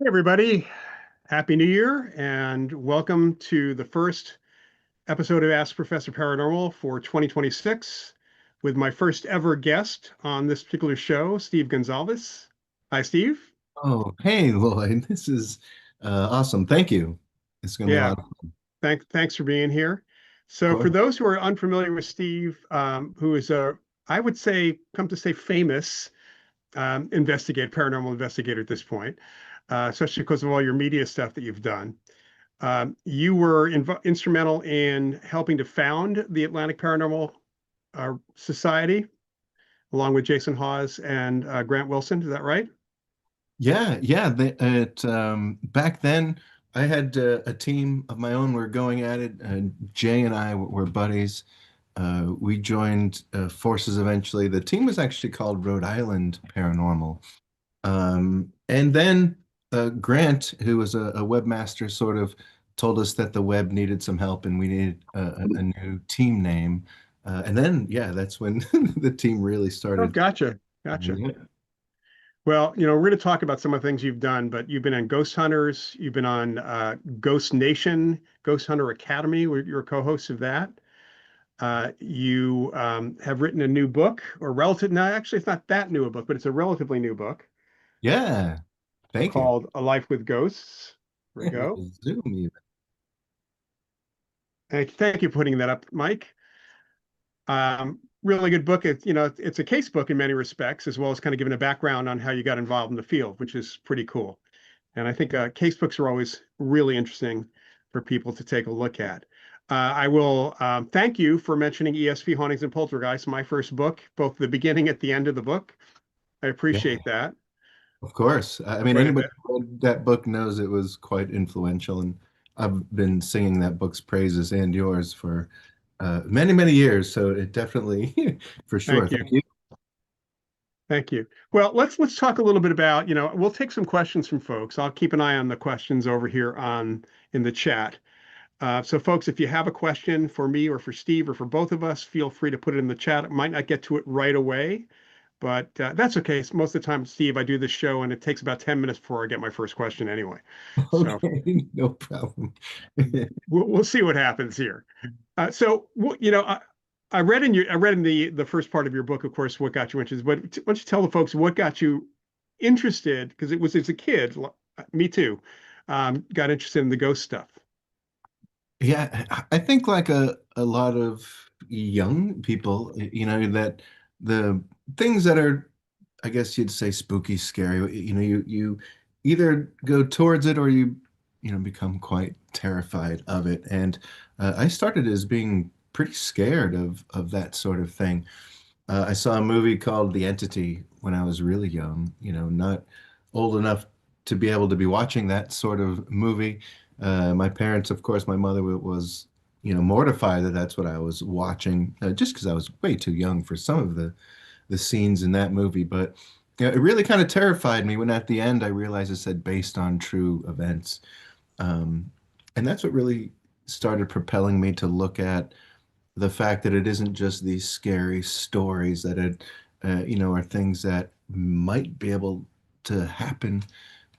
Hey everybody, Happy New Year and welcome to the first episode of Ask Professor Paranormal for 2026 with my first ever guest on this particular show, Steve Gonsalves. Hi, Steve. Oh, hey, Lloyd. This is awesome. Thank you. It's going to be a Yeah, lot of fun. thanks for being here. Of So, for course. those who are unfamiliar with Steve, who is I would say, come to say, famous paranormal investigator at this point, especially because of all your media stuff that you've done. You were instrumental in helping to found the Atlantic Paranormal Society, along with Jason Hawes and Grant Wilson. Is that right? Yeah, yeah. Back then, I had a team of my own. We're going at it. Jay and I were buddies. We joined forces eventually. The team was actually called Rhode Island Paranormal. And then Grant, who was a webmaster, sort of told us that the web needed some help and we needed a new team name. And then, yeah, that's when the team really Oh, started. gotcha. Gotcha. Yeah. Well, we're going to talk about some of the things you've done, but you've been on Ghost Hunters, you've been on Ghost Nation, Ghost Hunter Academy, where you're a co-host of that. You have written a new book, or relative, no, actually, it's not that new a book, but it's a relatively new book Yeah. Thank you. called A Life with Ghosts. There we With go. the Zoom even. Thank you for putting that up, Mike. Really good book. It's a case book in many respects, as well as kind of giving a background on how you got involved in the field, which is pretty cool. And I think case books are always really interesting for people to take a look at. I will thank you for mentioning ESP Hauntings and Poltergeist, my first book, both the beginning at the end of the book. I Yeah, appreciate that of course. I mean, quite a anybody bit. who read that book knows it was quite influential, and I've been singing that book's praises and yours for many, many years. So it definitely, for sure. Thank you. Thank you. Thank you. Well, let's talk a little bit about, we'll take some questions from folks. I'll keep an eye on the questions over here on in the chat. So, folks, if you have a question for me or for Steve or for both of us, feel free to put it in the chat. I might not get to it right away, but that's okay. Most of the time, Steve, I do this show and it takes about 10 minutes before I get my first question anyway. So Okay, no problem. we'll see what happens here. I read in the first part of your book, of course, what got you interested. But why don't you tell the folks what got you interested? Because it was as a kid, me too, got interested in the ghost stuff. Yeah, I think like a lot of young people, that the things that are, I guess you'd say spooky, scary, you either go towards it or you become quite terrified of it. And I started as being pretty scared of that sort of thing. I saw a movie called The Entity when I was really young, not old enough to be able to be watching that sort of movie. My parents, of course, my mother was, mortified that that's what I was watching, just because I was way too young for some of the scenes in that movie. But it really kind of terrified me when at the end I realized it said based on true events. Um, and that's what really started propelling me to look at the fact that it isn't just these scary stories that are things that might be able to happen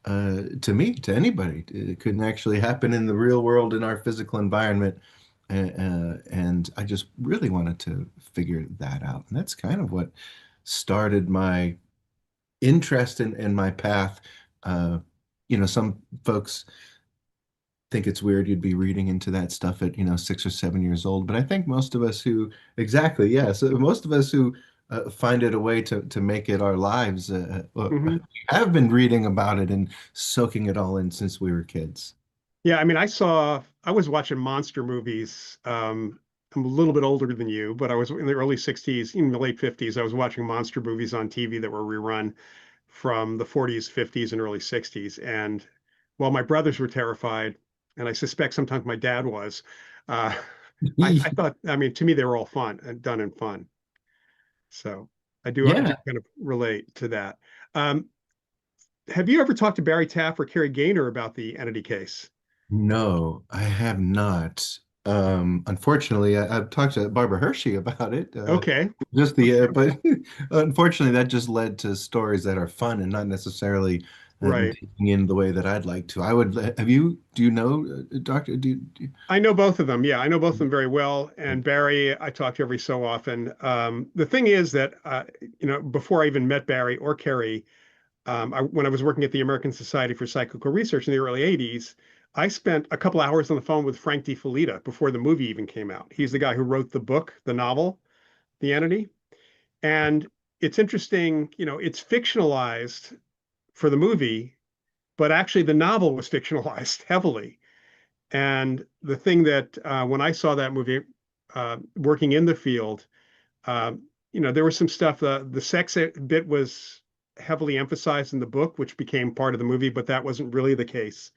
to me, to anybody. It couldn't actually happen in the real world in our physical environment. And I just really wanted to figure that out. And that's kind of what started my interest in my path. Uh, some folks think it's weird you'd be reading into that stuff at 6 or 7 years old, but I think most of us who exactly, yeah, so most of us who find it a way to make it our lives Mhm. have been reading about it and soaking it all in since we were kids. Yeah, I mean, I was watching monster movies. I'm a little bit older than you, but I was in the early 60s, in the late 50s. I was watching monster movies on TV that were rerun from the 40s, 50s, and early 60s. And while my brothers were terrified, and I suspect sometimes my dad was, uh, I thought, I mean, to me, they were all fun and done in fun. So I do Yeah, kind of relate to that. Um, have you ever talked to Barry Taff or Carrie Gaynor about the entity case? no, I have not. Unfortunately, I've talked to Barbara Hershey about it. Okay. But unfortunately, that just led to stories that are fun and not necessarily and right. taking in the way that I'd like to. I would have you. Do you know, Doctor? I know both of them. Yeah, I know both of them very well. And Barry, I talk to every so often. The thing is that, before I even met Barry or Kerry, when I was working at the American Society for Psychical Research in the early 80s, I spent a couple hours on the phone with Frank DiFilippo before the movie even came out. He's the guy who wrote the book, the novel, The Entity. And it's interesting, it's fictionalized for the movie, but actually the novel was fictionalized heavily. And the thing that when I saw that movie, working in the field, there was some stuff. The sex bit was heavily emphasized in the book, which became part of the movie, but that wasn't really the case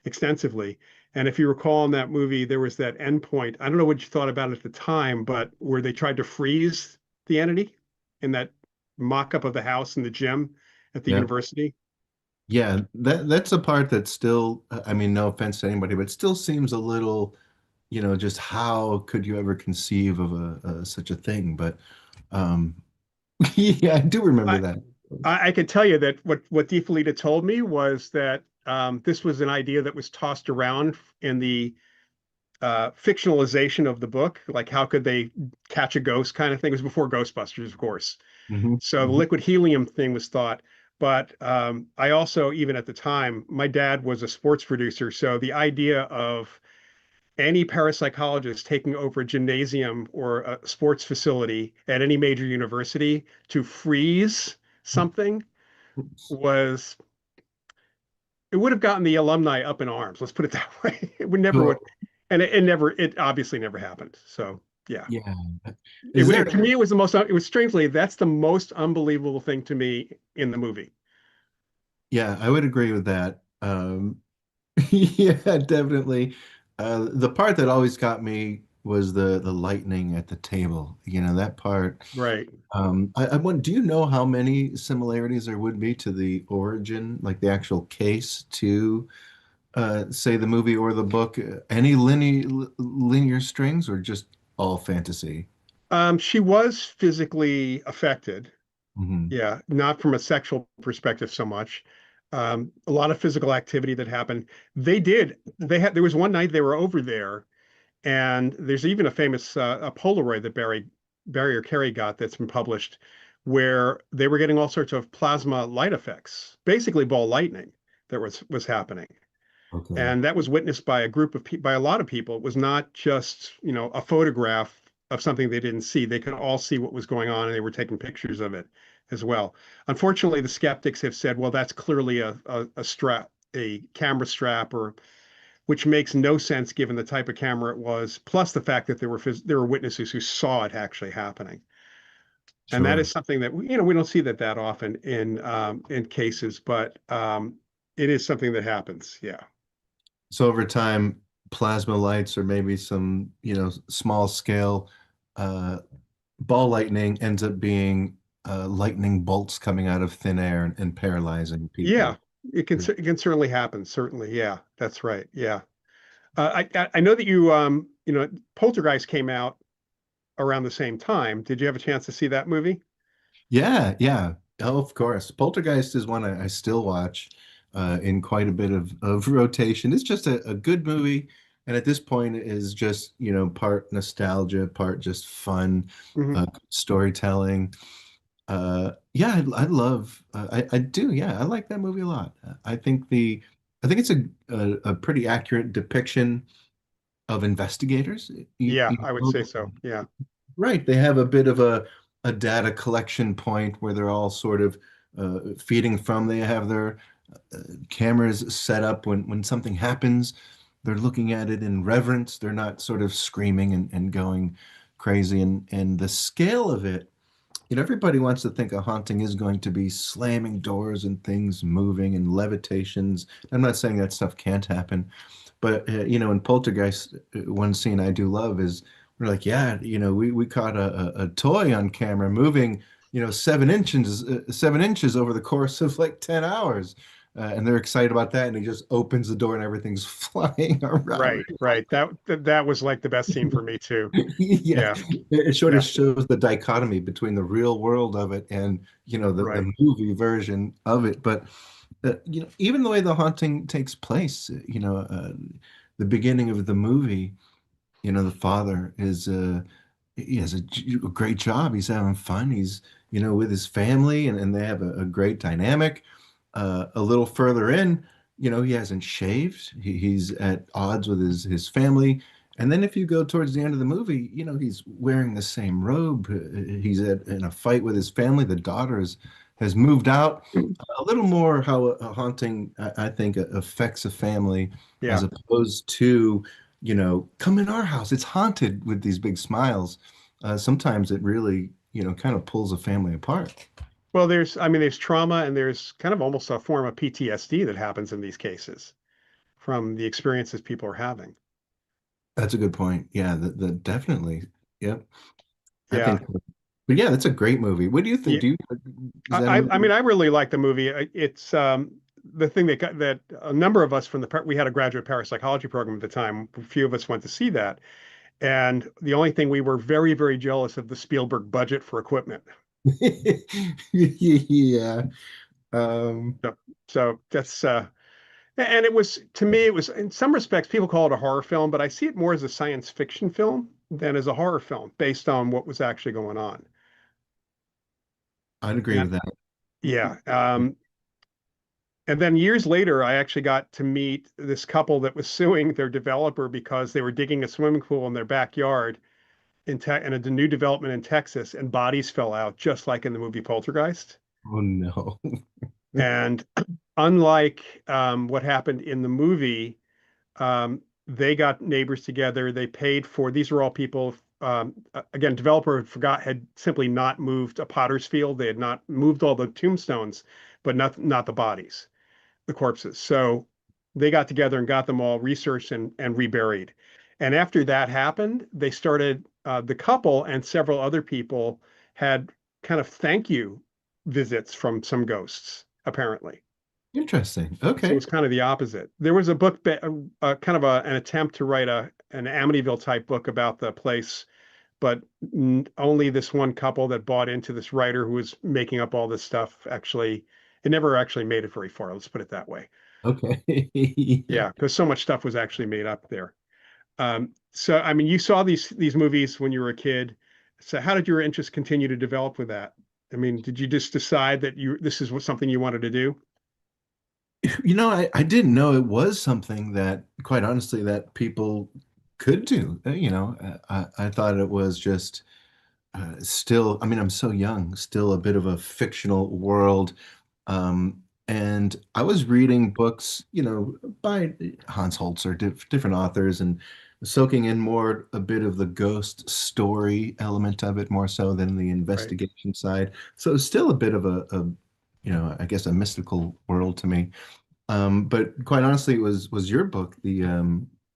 extensively. And if you recall in that movie, there was that end point. I don't know what you thought about it at the time, but where they tried to freeze the entity in that mock-up of the house in the gym at the Yeah. university. Yeah, that's a part that still, I mean, no offense to anybody, but still seems a little, just how could you ever conceive of such a thing? But um, yeah, I do remember I, that. I can tell you that what DiFelita told me was that this was an idea that was tossed around in the fictionalization of the book. Like, how could they catch a ghost kind of thing? It was before Ghostbusters, of course. Hmm. So the Hmm. liquid helium thing was thought. But I also, even at the time, my dad was a sports producer. So the idea of any parapsychologist taking over a gymnasium or a sports facility at any major university to freeze something was it would have gotten the alumni up in arms. Let's put it that way. It would never would, So, and it obviously never happened. So yeah, yeah, is there? to me it was the most. It was strangely that's the most unbelievable thing to me in the movie. Yeah, I would agree with that. Yeah, definitely. The part that always got me was the lightning at the table. That part. Right. I want, do you know how many similarities there would be to the origin, like the actual case to, say, the movie or the book? Any linear strings or just all fantasy? She was physically affected. Hmm. Yeah, not from a sexual perspective so much. A lot of physical activity that happened. They did. They had. There was one night they were over there. And there's even a famous a Polaroid that Barry or Carey got that's been published, where they were getting all sorts of plasma light effects, basically ball lightning that was happening. Okay, And that was witnessed by a group of by a lot of people. It was not just a photograph of something they didn't see. They could all see what was going on, and they were taking pictures of it as well. Unfortunately, the skeptics have said, well, that's clearly a strap, a camera strap, or which makes no sense given the type of camera it was, plus the fact that there were witnesses who saw it actually happening. And that sure. is something that we don't see that often in cases, but it is something that happens. Yeah. So over time, plasma lights or maybe some, small scale uh, ball lightning ends up being lightning bolts coming out of thin air and paralyzing Yeah, people. it can certainly happen. Certainly. Yeah, that's right. Yeah. I know that you Poltergeist came out around the same time. Did you have a chance to see that movie? Yeah, yeah. Oh, of course. Poltergeist is one I still watch in quite a bit of rotation. It's just a good movie. And at this point it is just, part nostalgia, part just fun, Hmm. storytelling. Yeah, I love, I do. Yeah, I like that movie a lot. I think it's a pretty accurate depiction of investigators. Yeah, You I would know, say so. Yeah. right. They have a bit of a data collection point where they're all sort of feeding from. They have their cameras set up when something happens. They're looking at it in reverence. They're not sort of screaming and going crazy. And the scale of it, everybody wants to think a haunting is going to be slamming doors and things moving and levitations. I'm not saying that stuff can't happen, but in Poltergeist, one scene I do love is we're like, yeah, we caught a toy on camera moving, 7 inches over the course of like 10 hours. And they're excited about that. And he just opens the door and everything's flying around. Right, right. That was like the best scene for me too. Yeah, Yeah, it sort of yeah, shows the dichotomy between the real world of it and, the right. movie version of it. But even the way the haunting takes place, the beginning of the movie, the father is he has a great job. He's having fun. He's, with his family, and they have a great dynamic. A little further in, he hasn't shaved. He's at odds with his family. And then if you go towards the end of the movie, he's wearing the same robe. He's in a fight with his family. The daughter has moved out. A little more how a haunting, I think, affects a family as Yeah. opposed to, come in our house. It's haunted with these big smiles. Sometimes it really, kind of pulls a family apart. Well, there's trauma and there's kind of almost a form of PTSD that happens in these cases from the experiences people are having. That's a good point. Yeah, definitely. Yep. I Yeah. think, but yeah, that's a great movie. What do you think? Yeah. Is that a I mean, movie? I really like the movie. It's the thing that a number of us we had a graduate parapsychology program at the time. A few of us went to see that. And the only thing we were very, very jealous of the Spielberg budget for equipment. Yeah. Um, So, so that's and it was to me, it was in some respects people call it a horror film, but I see it more as a science fiction film than as a horror film based on what was actually going on. I'd agree And with that. yeah, and then years later, I actually got to meet this couple that was suing their developer because they were digging a swimming pool in their backyard in a new development in Texas, and bodies fell out just like in the movie Poltergeist. Oh no. And unlike what happened in the movie, they got neighbors together. They paid for these are all people. Again, developer had simply not moved a potter's field. They had not moved all the tombstones, but not the bodies, the corpses. So they got together and got them all researched and reburied. And after that happened, they started the couple and several other people had kind of thank you visits from some ghosts, apparently. Interesting. So it Okay. was kind of the opposite. There was a book, kind of an attempt to write an Amityville type book about the place, but only this one couple that bought into this writer who was making up all this stuff actually, it never actually made it very far. Let's put it that way. Okay. Yeah, because so much stuff was actually made up there. So I mean, you saw these movies when you were a kid. So how did your interest continue to develop with that? I mean, did you just decide that this is something you wanted to do? I didn't know it was something that, quite honestly, that people could do. I thought it was just still, I mean, I'm so young, still a bit of a fictional world. And I was reading books, by Hans Holzer, different authors, and soaking in more a bit of the ghost story element of it more so than the Right. investigation side. So it's still a bit of I guess a mystical world to me. But quite honestly, it was your book,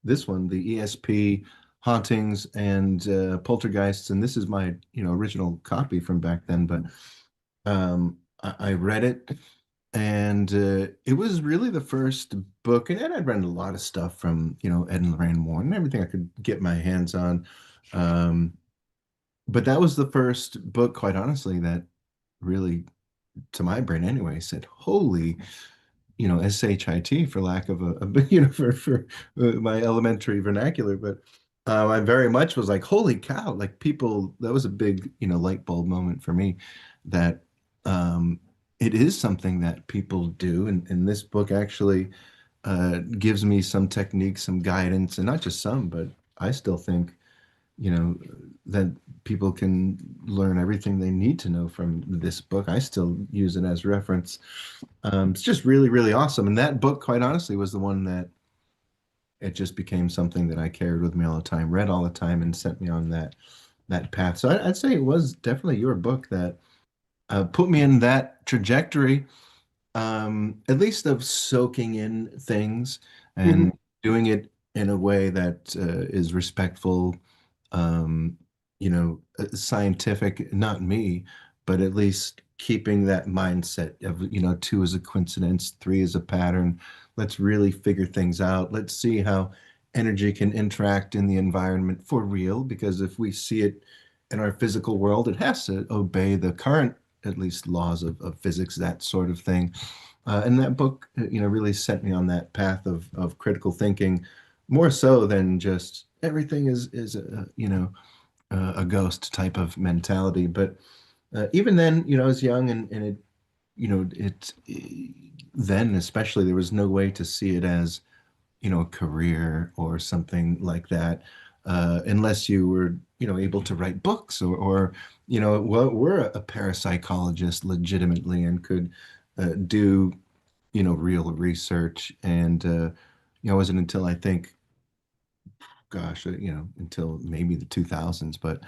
this one, the ESP hauntings and poltergeists, and this is my original copy from back then. But I read it, and it was really the first book, and I'd read a lot of stuff from Ed and Lorraine Warren and everything I could get my hands on. Um, but that was the first book, quite honestly, that really, to my brain anyway, said, "Holy." SHIT for lack of for my elementary vernacular. But I very much was like, holy cow, like people, that was a big, light bulb moment for me that um, it is something that people do. And this book actually gives me some techniques, some guidance, and not just some, but I still think, you know, that people can learn everything they need to know from this book. I still use it as reference. It's just really, really awesome. And that book, quite honestly, was the one that it just became something that I carried with me all the time, read all the time, and sent me on that path. So I'd say it was definitely your book that put me in that trajectory, at least of soaking in things Hmm. and doing it in a way that is respectful, scientific, not me, but at least keeping that mindset of, two is a coincidence, three is a pattern. Let's really figure things out. Let's see how energy can interact in the environment for real, because if we see it in our physical world, it has to obey the current, at least, laws of physics, that sort of thing. And that book, really set me on that path of critical thinking, more so than just everything is a ghost type of mentality. But even then, I was young, and it, it then especially there was no way to see it as a career or something like that, unless you were, able to write books or well, we're a parapsychologist legitimately and could do, real research. And, it wasn't until I think, gosh, until maybe the 2000s, but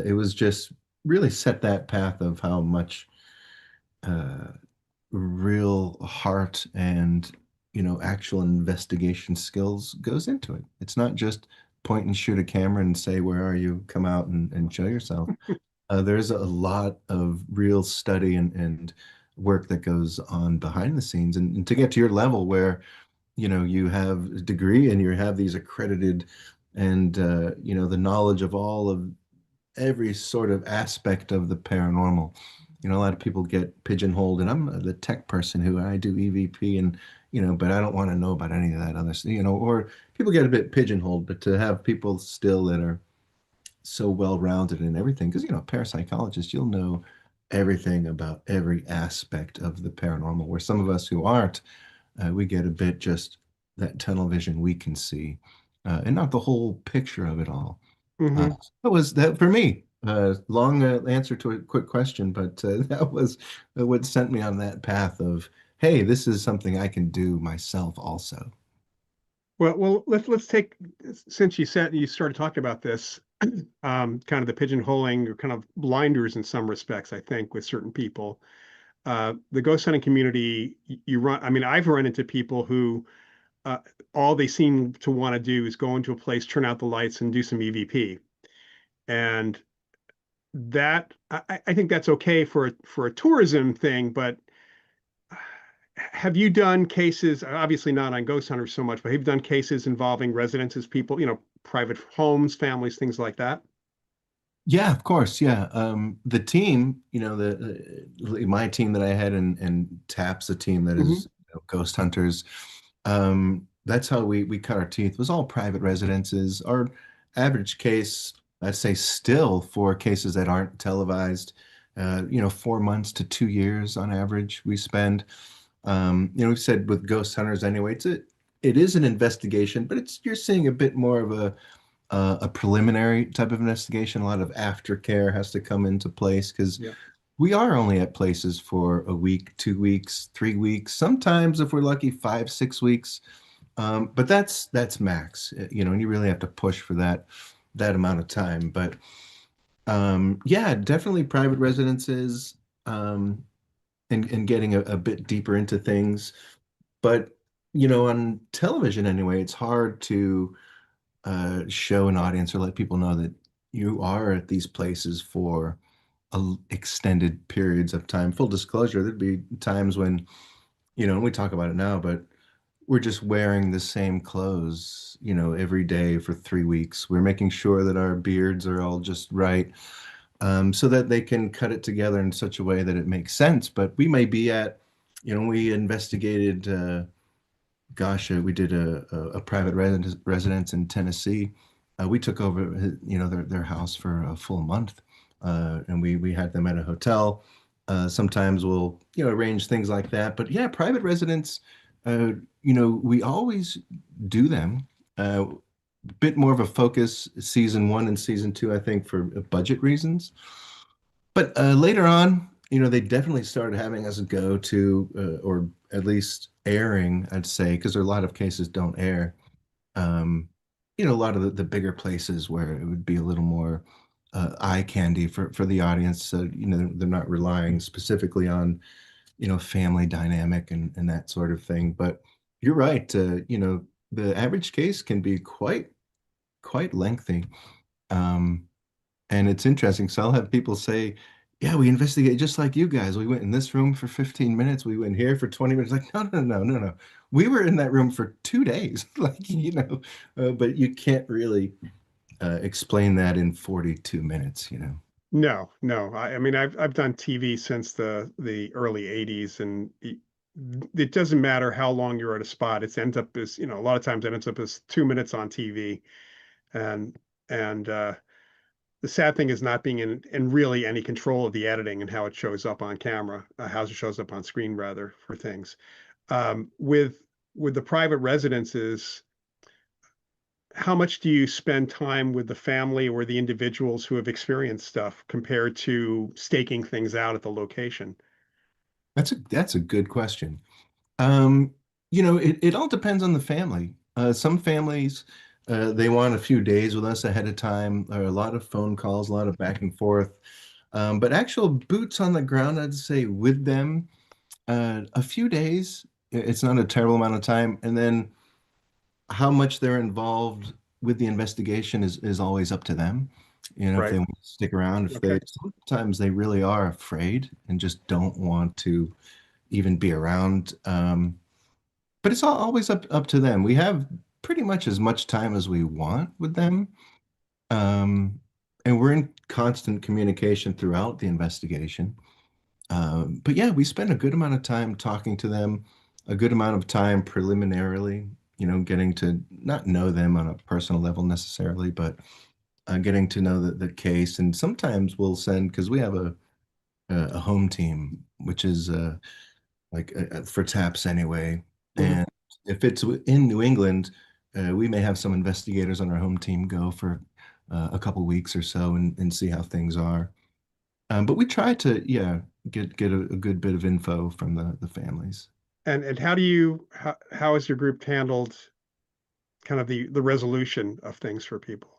it was just really set that path of how much uh, real heart and actual investigation skills goes into it. It's not just point and shoot a camera and say, where are you? Come out and show yourself. There's a lot of real study and work that goes on behind the scenes. And to get to your level where, you have a degree and you have these accredited and, the knowledge of all of every sort of aspect of the paranormal. A lot of people get pigeonholed, and I'm the tech person who I do EVP and, but I don't want to know about any of that other, or people get a bit pigeonholed, but to have people still that are so well-rounded in everything, because, parapsychologists, you'll know everything about every aspect of the paranormal, where some of us who aren't, we get a bit just that tunnel vision we can see, and not the whole picture of it all. Uh, Hmm. that was that for me. Long answer to a quick question, but that was what sent me on that path of, hey, this is something I can do myself also. Well, let's take, since you started talking about this, kind of the pigeonholing or kind of blinders in some respects, I think, with certain people. The ghost hunting community, you run. I mean, I've run into people who uh, all they seem to want to do is go into a place, turn out the lights, and do some EVP. And that I think that's okay for a tourism thing, but have you done cases, obviously not on ghost hunters so much, but have you done cases involving residences, people, private homes, families, things like that? Yeah, of course. Yeah. The team, my team that I had and TAPS, the team that Hmm. is Ghost Hunters. That's how we cut our teeth. It was all private residences. Our average case, I'd say, still for cases that aren't televised, 4 months to 2 years on average we spend. We've said with Ghost Hunters anyway, it is an investigation, but you're seeing a bit more of a preliminary type of investigation. A lot of aftercare has to come into place because Yeah. we are only at places for a week, 2 weeks, 3 weeks, sometimes if we're lucky, 5, 6 weeks. But that's max, and you really have to push for that amount of time. But yeah, definitely private residences, and getting a bit deeper into things. But on television anyway, it's hard to show an audience or let people know that you are at these places for extended periods of time. Full disclosure, there'd be times when, and we talk about it now, but we're just wearing the same clothes, every day for 3 weeks. We're making sure that our beards are all just right, so that they can cut it together in such a way that it makes sense. But we may be at, we investigated. We did a private residence in Tennessee. We took over, their house for a full month, and we had them at a hotel. Sometimes we'll arrange things like that. But yeah, private residence, we always do them. Bit more of a focus season one and season two, I think, for budget reasons. But later on, they definitely started having us go to, or at least airing, I'd say, because there are a lot of cases don't air. Um, a lot of the bigger places where it would be a little more eye candy for the audience. So, they're not relying specifically on, family dynamic and that sort of thing. But you're right. The average case can be quite lengthy. Um, and it's interesting. So I'll have people say, yeah, we investigated just like you guys. We went in this room for 15 minutes. We went here for 20 minutes. Like, no, no, no, no, no. We were in that room for 2 days. Like, but you can't really explain that in 42 minutes. No, no. I mean, I've done TV since the early '80s, and it doesn't matter how long you're at a spot. It ends up as, a lot of times it ends up as 2 minutes on TV. And and the sad thing is not being in really any control of the editing and how it shows up on camera, how it shows up on screen rather for things. With the private residences, how much do you spend time with the family or the individuals who have experienced stuff compared to staking things out at the location? That's a good question. Um, it all depends on the family. Some families, they want a few days with us ahead of time, or a lot of phone calls, a lot of back and forth. But actual boots on the ground, I'd say with them, a few days. It's not a terrible amount of time. And then how much they're involved with the investigation is always up to them. If Right. they want to stick around, if Okay. they sometimes they really are afraid and just don't want to even be around. But it's always up to them. We have pretty much as much time as we want with them. Um, and we're in constant communication throughout the investigation. But yeah, we spend a good amount of time talking to them, a good amount of time preliminarily, getting to not know them on a personal level necessarily, but getting to know the case. And sometimes we'll send, because we have a home team, which is like for taps anyway. Mhm. And if it's in New England, we may have some investigators on our home team go for a couple weeks or so and see how things are. But we try to, yeah, get a good bit of info from the families. And how has your group handled kind of the resolution of things for people?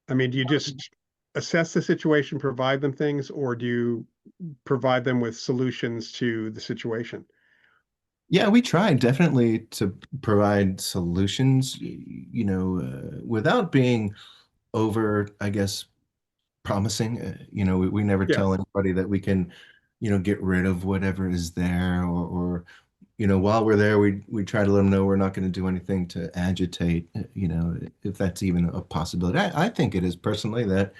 I mean, do you just assess the situation, provide them things, or do you provide them with solutions to the situation? Yeah, we try definitely to provide solutions, without being over, I guess, promising. We never Yeah. tell anybody that we can, get rid of whatever is there, or while we're there, we try to let them know we're not going to do anything to agitate, if that's even a possibility. I think it is personally that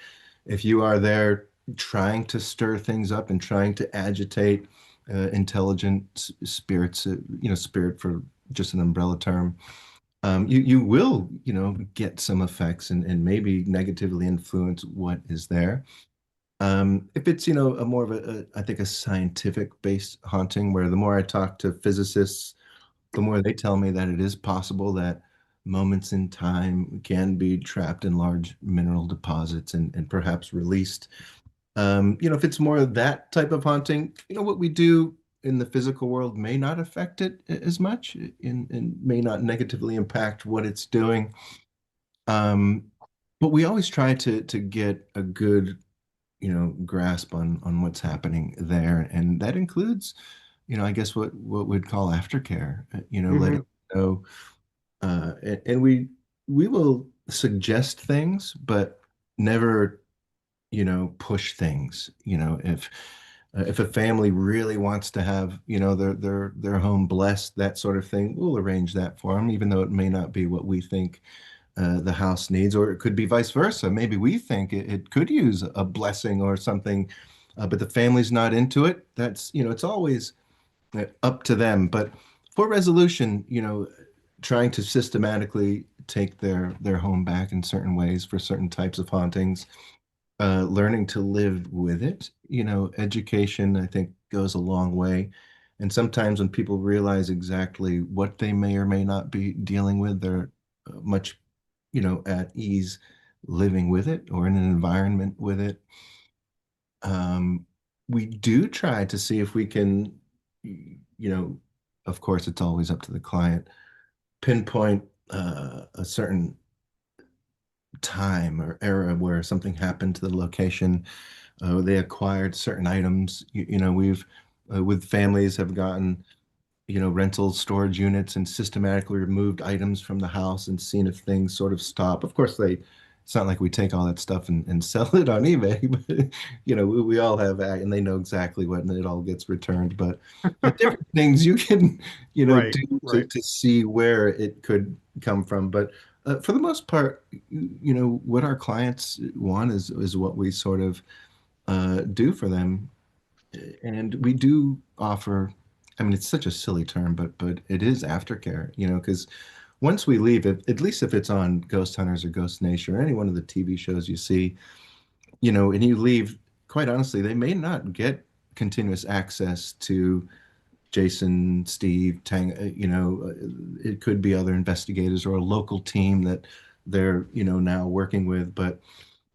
if you are there trying to stir things up and trying to agitate intelligent spirits, spirit for just an umbrella term, you will, get some effects and maybe negatively influence what is there. If it's, a more of I think a scientific based haunting, where the more I talk to physicists, the more they tell me that it is possible that moments in time can be trapped in large mineral deposits and perhaps released. If it's more of that type of haunting, what we do in the physical world may not affect it as much and may not negatively impact what it's doing. Um, but we always try to get a good, grasp on what's happening there, and that includes, I guess what we'd call aftercare. Letting Hmm. know, and we will suggest things, but never, push things. If a family really wants to have, their home blessed, that sort of thing, we'll arrange that for them, even though it may not be what we think the house needs, or it could be vice versa. Maybe we think it could use a blessing or something, but the family's not into it. That's, it's always up to them. But for resolution, trying to systematically take their home back in certain ways for certain types of hauntings, learning to live with it. Education, I think, goes a long way. And sometimes when people realize exactly what they may or may not be dealing with, they're much, at ease living with it or in an environment with it. Um, we do try to see if we can, of course, it's always up to the client, pinpoint a certain time or era where something happened to the location. They acquired certain items. We've with families have gotten, rental storage units and systematically removed items from the house and seen if things sort of stop. Of course, it's not like we take all that stuff and sell it on eBay, but we all have that and they know exactly what and it all gets returned. But different things you can, Right. do Right. to see where it could come from. But for the most part, what our clients want is what we sort of do for them. And we do offer I mean, it's such a silly term, but it is aftercare, because once we leave, at least if it's on Ghost Hunters or Ghost Nation or any one of the TV shows you see, and you leave, quite honestly, they may not get continuous access to Jason, Steve, Tang, it could be other investigators or a local team that they're, now working with. But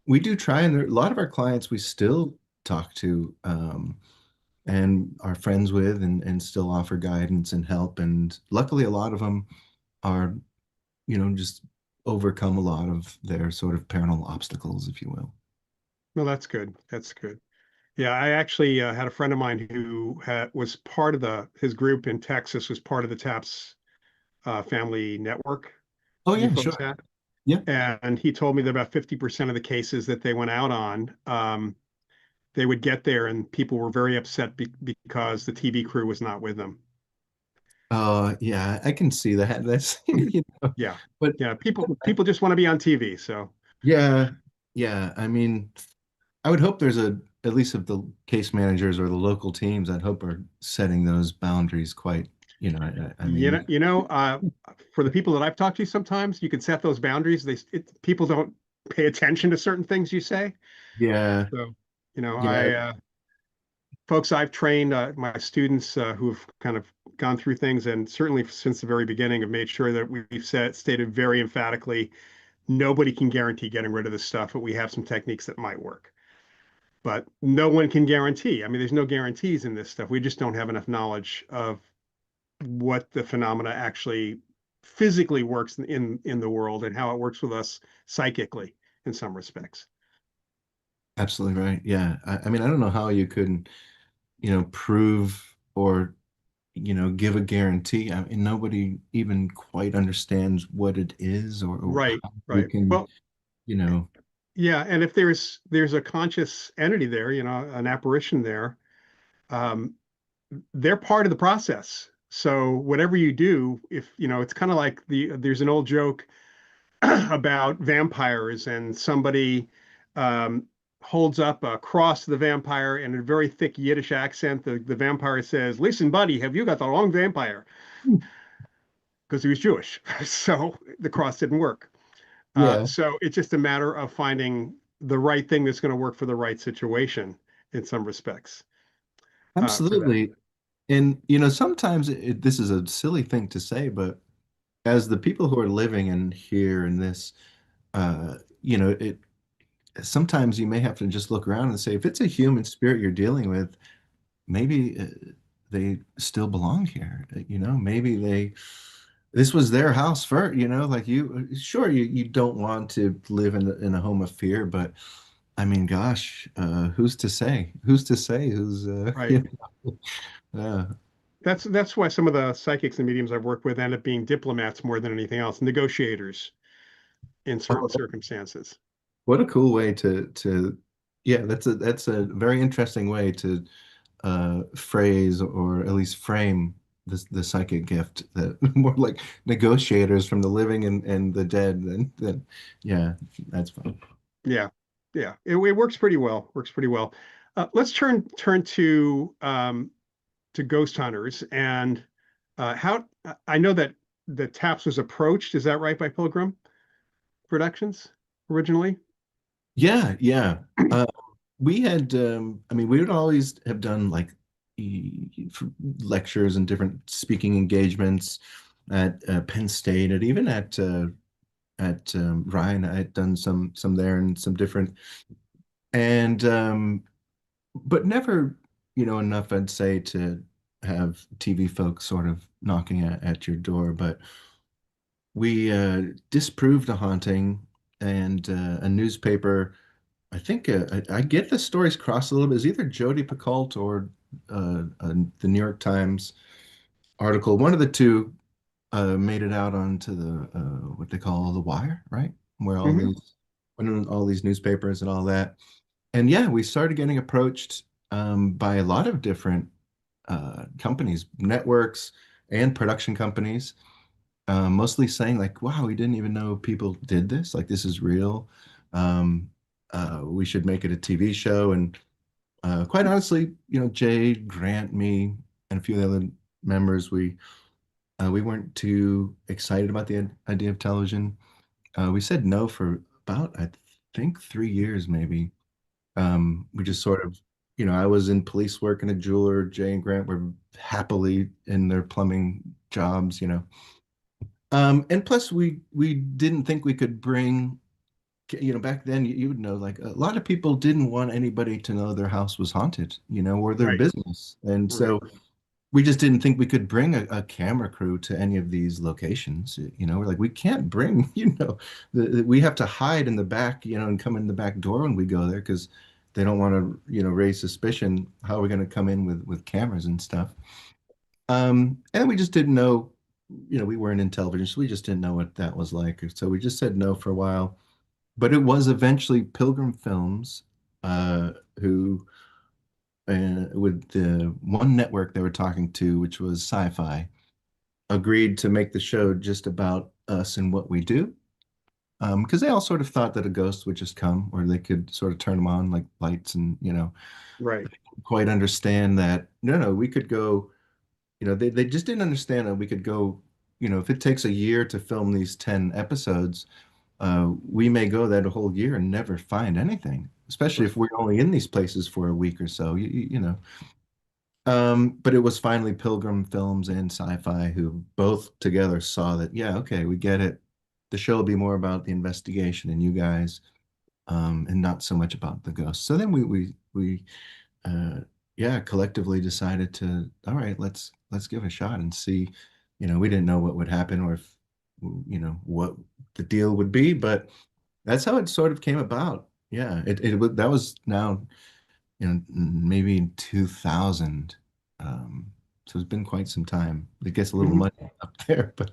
we do try, and a lot of our clients we still talk to and are friends with and still offer guidance and help. And luckily, a lot of them are, just overcome a lot of their sort of paranormal obstacles, if you will. Well, that's good. That's good. Yeah, I actually had a friend of mine who was part of his group in Texas was part of the TAPS family network Oh you yeah, folks sure. had. Yeah. And he told me that about 50% of the cases that they went out on, they would get there and people were very upset because the TV crew was not with them. Yeah, I can see that. That's Yeah. but Yeah. People just want to be on TV. So yeah, yeah. I mean, I would hope there's at least of the case managers or the local teams, I'd hope are setting those boundaries quite, I you mean, know, you know, uh, for the people that I've talked to, sometimes you can set those boundaries. People don't pay attention to certain things you say. yeah, So, yeah, folks I've trained, my students who've kind of gone through things, and certainly since the very beginning, have made sure that we've stated very emphatically, nobody can guarantee getting rid of this stuff, but we have some techniques that might work. But no one can guarantee. I mean, there's no guarantees in this stuff. We just don't have enough knowledge of what the phenomena actually physically works in the world and how it works with us psychically in some respects. absolutely right. Yeah. I mean, I don't know how you could, prove or, give a guarantee. I mean, nobody even quite understands what it is or Right, how we right. can, Well, you know, yeah, and if there's a conscious entity there, an apparition there, um, they're part of the process. So whatever you do, if it's kind of like there's an old joke about vampires, and somebody um, holds up a cross to the vampire, and in a very thick Yiddish accent, the vampire says, "Listen, buddy, have you got the wrong vampire?" Because he was Jewish, so the cross didn't work. yeah, So it's just a matter of finding the right thing that's going to work for the right situation in some respects for that. absolutely. And, sometimes this is a silly thing to say, but as the people who are living in here in this, it sometimes you may have to just look around and say, if it's a human spirit you're dealing with, maybe they still belong here. Maybe this was their house first, like sure, you don't want to live in a home of fear, but I mean, gosh, who's to say? Who's to say who's, Right. yeah, That's why some of the psychics and mediums I've worked with end up being diplomats more than anything else, negotiators in certain oh, circumstances. what a cool way yeah, that's a very interesting way to phrase or at least frame the psychic gift that more like negotiators from the living and the dead than yeah, that's fun. Yeah, yeah, it works pretty well. Works pretty well. Let's turn to Ghost Hunters and how I know that the Taps was approached. Is that right by Pilgrim Productions originally? Yeah, yeah. We had I mean we would always have done like lectures and different speaking engagements at Penn State and even at Ryan. I had done some there and some different and but never, enough, I'd say, to have TV folks sort of knocking at your door. But we disproved a haunting, and a newspaper. I think I get the stories crossed a little bit. It's either Jodi Picoult or the New York Times article. One of the two made it out onto the what they call the wire, right? Where Hmm. when all these newspapers and all that. And yeah, we started getting approached by a lot of different companies, networks, and production companies, mostly saying like, "Wow, we didn't even know people did this. Like, this is real. Um, we should make it a TV show." And quite honestly, Jay, Grant, me, and a few of the other members, we weren't too excited about the idea of television. We said no for about, I think, 3 years maybe. We just sort of, I was in police work and a jeweler. Jay and Grant were happily in their plumbing jobs. And plus we didn't think we could bring, back then you would know, like a lot of people didn't want anybody to know their house was haunted, or their Right, business. And right. so we just didn't think we could bring a camera crew to any of these locations. We're like, we can't bring, we have to hide in the back, and come in the back door when we go there because they don't want to, raise suspicion. How are we going to come in with cameras and stuff? And we just didn't know, we weren't in television, so we just didn't know what that was like. So we just said no for a while. But it was eventually Pilgrim Films, who with the one network they were talking to, which was Sci-Fi, agreed to make the show just about us and what we do. Because they all sort of thought that a ghost would just come, or they could sort of turn them on like lights, and Right. quite understand that no, we could go. They just didn't understand that we could go. If it takes a year to film these 10 episodes, we may go that whole year and never find anything, especially Right. if we're only in these places for a week or so. But it was finally Pilgrim Films and Sci-Fi who both together saw that, yeah, okay, we get it. The show will be more about the investigation and you guys, and not so much about the ghosts. So then we uh, yeah, collectively decided to, all right, let's give it a shot and see. We didn't know what would happen or if, what the deal would be, but that's how it sort of came about. Yeah, that was now, maybe in 2000. So it's been quite some time. It gets a little Mhm. muddy up there, but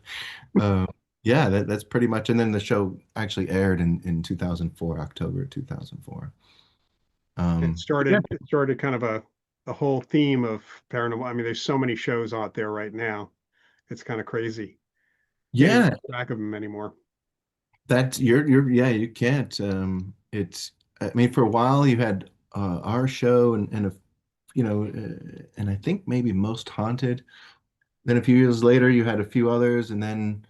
uh, yeah, that's pretty much. And then the show actually aired in 2004, October 2004. Yeah, It started kind of a whole theme of paranormal. I mean, there's so many shows out there right now. It's kind of crazy. Can't even yeah, keep track of them anymore. yeah, you can't. It's, I mean, for a while you had our show and and I think maybe Most Haunted. Then a few years later, you had a few others, and then,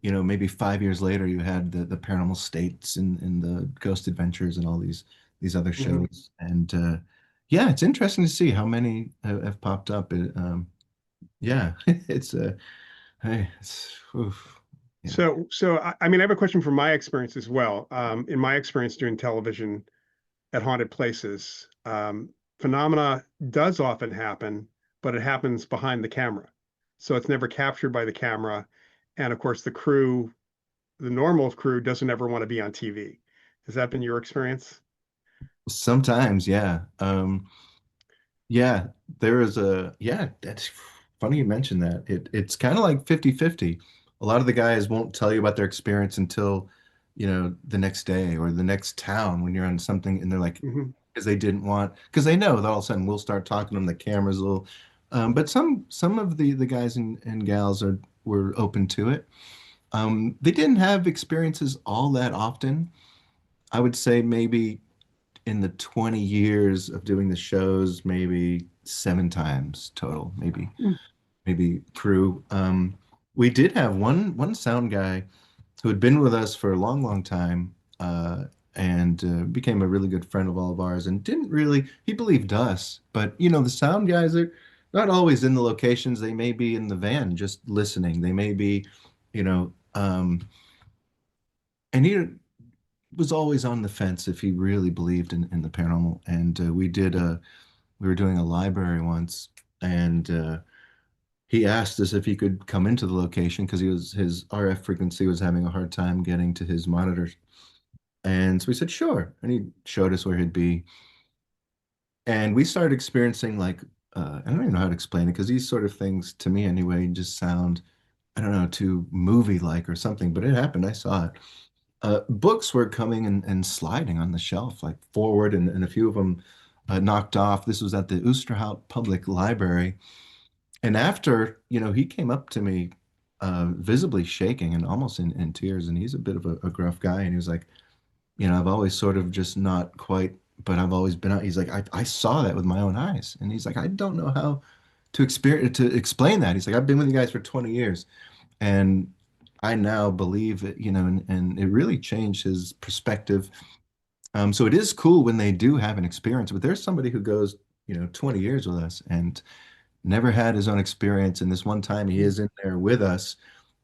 maybe 5 years later, you had the Paranormal States and the Ghost Adventures and all these other Mhm. shows. And yeah, it's interesting to see how many have popped up. Yeah, it's hey, oof, yeah. So I mean, I have a question from my experience as well. In my experience doing television at haunted places, phenomena does often happen, but it happens behind the camera. So it's never captured by the camera. And of course, the normal crew doesn't ever want to be on TV. Has that been your experience? Sometimes, yeah. Yeah, there is yeah, that's funny you mentioned that. It's kind of like 50-50. A lot of the guys won't tell you about their experience until, the next day or the next town when you're on something and they're like, Hmm. because they didn't want, because they know that all of a sudden we'll start talking to them, the cameras will, but some of the guys and gals were open to it. They didn't have experiences all that often. I would say maybe in the 20 years of doing the shows, maybe 7 times total, maybe through. We did have one sound guy who had been with us for a long, long time, and became a really good friend of all of ours, and didn't really, he believed us, but the sound guys are not always in the locations. They may be in the van just listening. They may be, and he was always on the fence if he really believed in the paranormal. And we were doing a library once, and he asked us if he could come into the location because his RF frequency was having a hard time getting to his monitors. And so we said, sure. And he showed us where he'd be. And we started experiencing like, I don't even know how to explain it because these sort of things to me anyway just sound, I don't know, too movie-like or something, but it happened. I saw it. Books were coming and sliding on the shelf, like forward, and a few of them knocked off. This was at the Oosterhout Public Library. And after, he came up to me, visibly shaking and almost in tears. And he's a bit of a gruff guy. And he was like, I've always sort of just not quite, but I've always been out. He's like, I saw that with my own eyes. And he's like, I don't know how to experience to explain that. He's like, I've been with you guys for 20 years, and I now believe it, and it really changed his perspective. So it is cool when they do have an experience, but there's somebody who goes, 20 years with us and never had his own experience. And this one time he is in there with us,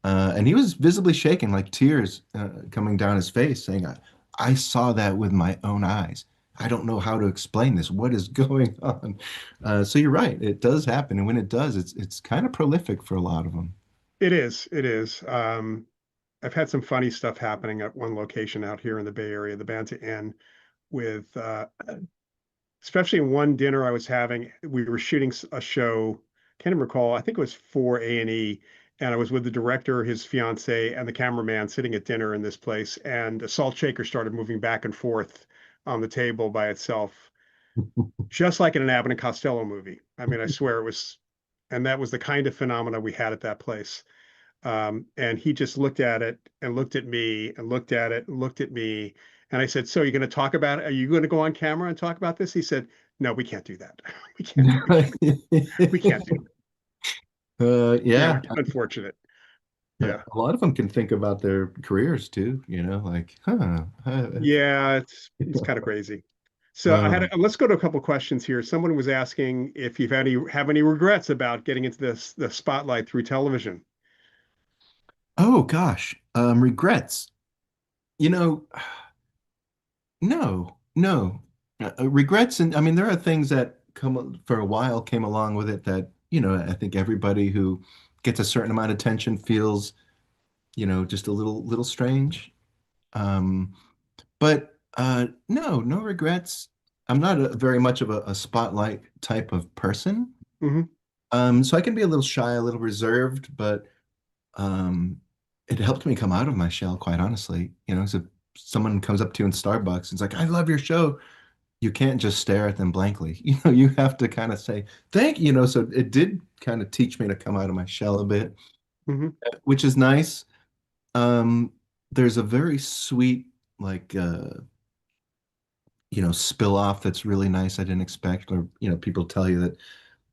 and he was visibly shaking, like tears coming down his face, saying, I saw that with my own eyes. I don't know how to explain this. What is going on? So you're right. It does happen. And when it does, it's kind of prolific for a lot of them. It is. It is. I've had some funny stuff happening at one location out here in the Bay Area, the Banta Inn, with especially in one dinner I was having. We were shooting a show. Can't even recall. I think it was for A&E, and I was with the director, his fiance, and the cameraman sitting at dinner in this place. And a salt shaker started moving back and forth on the table by itself, just like in an Abbott and Costello movie. I mean, I swear it was, and that was the kind of phenomena we had at that place. And he just looked at it and looked at me and looked at it and looked at me. And I said, "So you're going to talk about it? Are you going to go on camera and talk about this?" He said, "No, we can't do that. We can't do that." Yeah, Yeah, which is unfortunate. a Yeah. lot of them can think about their careers too, like, Yeah, it's kind of crazy. So uh, let's go to a couple questions here. Someone was asking if you've have any regrets about getting into the spotlight through television. oh gosh, regrets. You know, no, no. Regrets, and I mean, there are things that come for a while came along with it that, I think everybody who gets a certain amount of attention feels, just a little strange. Um, but no, no regrets. I'm not very much of a spotlight type of person. Hmm. So I can be a little shy, a little reserved, but um, it helped me come out of my shell, quite honestly. So if someone comes up to you in Starbucks and it's like, I love your show. You can't just stare at them blankly. You have to kind of say, thank you. So it did kind of teach me to come out of my shell a bit, Hmm. which is nice. Um, there's a very sweet, like, spill off that's really nice. I didn't expect, or, people tell you that,